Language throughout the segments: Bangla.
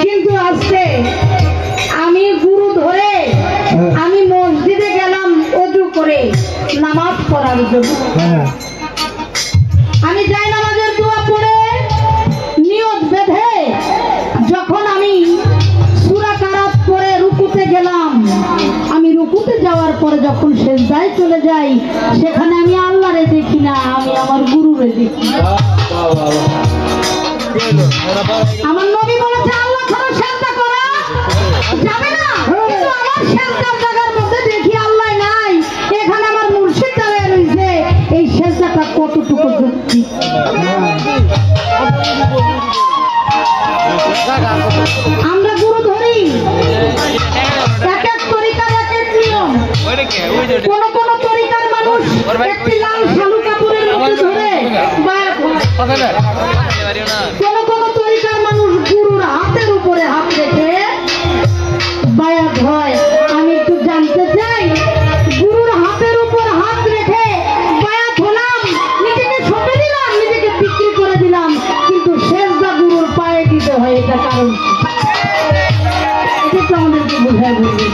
কিন্তু আজকে আমি গুরু ধরে আমি মসজিদে গেলাম ওযু করে নামাজ পড়ার জন্য। আমি যাই নামাজের দোয়া পড়ে নিয়ত বেঁধে যখন আমি সূরা কারাত পড়ে রুকুতে গেলাম, আমি রুকুতে যাওয়ার পরে যখন সিজদায় চলে যাই সেখানে আমি আল্লাহরে দেখি না, আমি আমার গুরুরে দেখি। আমার নবী বলেছে আল্লাহ ছাড়া সিজদা করা যাবে না, কিন্তু আমার সিজদার জায়গার মধ্যে দেখি আল্লাহ নাই, এখানে আমার মুর্শিদ দাঁড়িয়ে রয়েছে, এই সিজদাটা কতটুকু যুক্তি। আমরা গুরু ধরি এক এক তরিকার এক এক নিয়ম। কোন কোন তরিকার মানুষ একটি লাল শালু কাপড়ের মধ্যে ধরে বায়াত হয়, কোন কোন তরিকার মানুষ গুরুর হাতের উপরে হাত রেখে বায়াত হয়। আমি একটু জানতে চাই, গুরুর হাতের উপর হাত রেখে বায়াত হলাম, নিজেকে সঁপে দিলাম, নিজেকে বিক্রি করে দিলাম, কিন্তু সিজদা গুরুর পায়ে দিতে হয়, এটা কারণ এটা তো আমাদেরকে বোঝায় বলবে।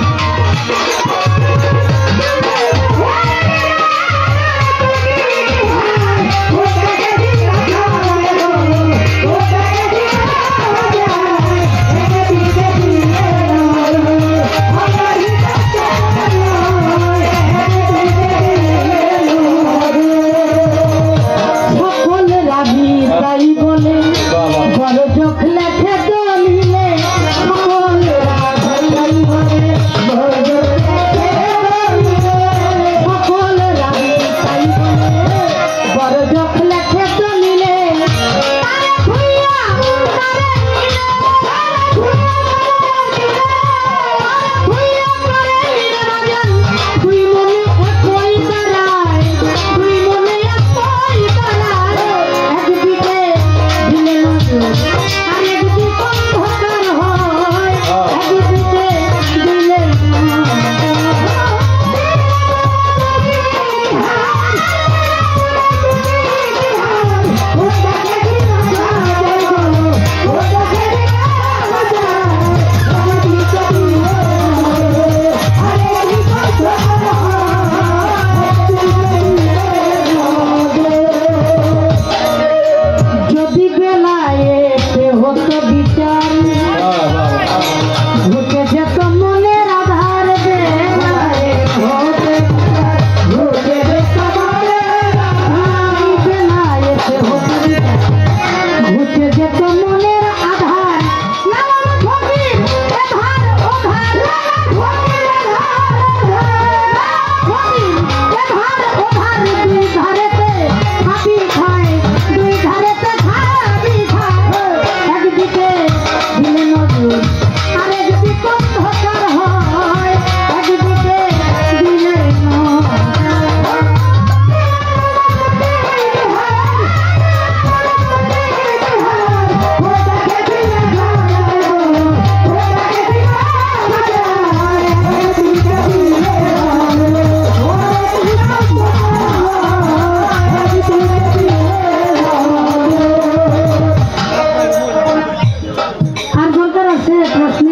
আছে প্রশ্ন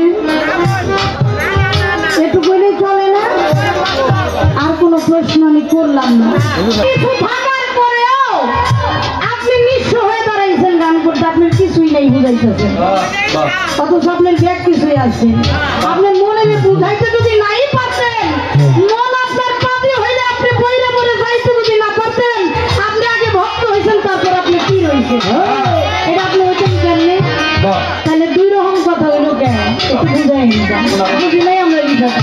একটু বলে চলে না আর কোনো প্রশ্ন আমি করলাম না কিছু থাকার পরেও আপনি নিঃস্ব হয়ে দাঁড়াইছেন গান করতে আপনার কিছুই নেই বুঝাইতেছেন অথচ আপনার ব্যাগ কিছুই আছে আপনার মনে বুঝাইতে যদি নাই পারতেন মন আপনার পাপি হইলে আপনি বইরে বলে যাইতে যদি না পারতেন আপনি আগে ভক্ত হয়েছেন তারপর আপনি কি রয়েছে এটা আপনি হইতেন কেমনে তাহলে দুই রকম কথা হইল কেন একটু বুঝাই বুঝি নাই আমরা বিষয়টা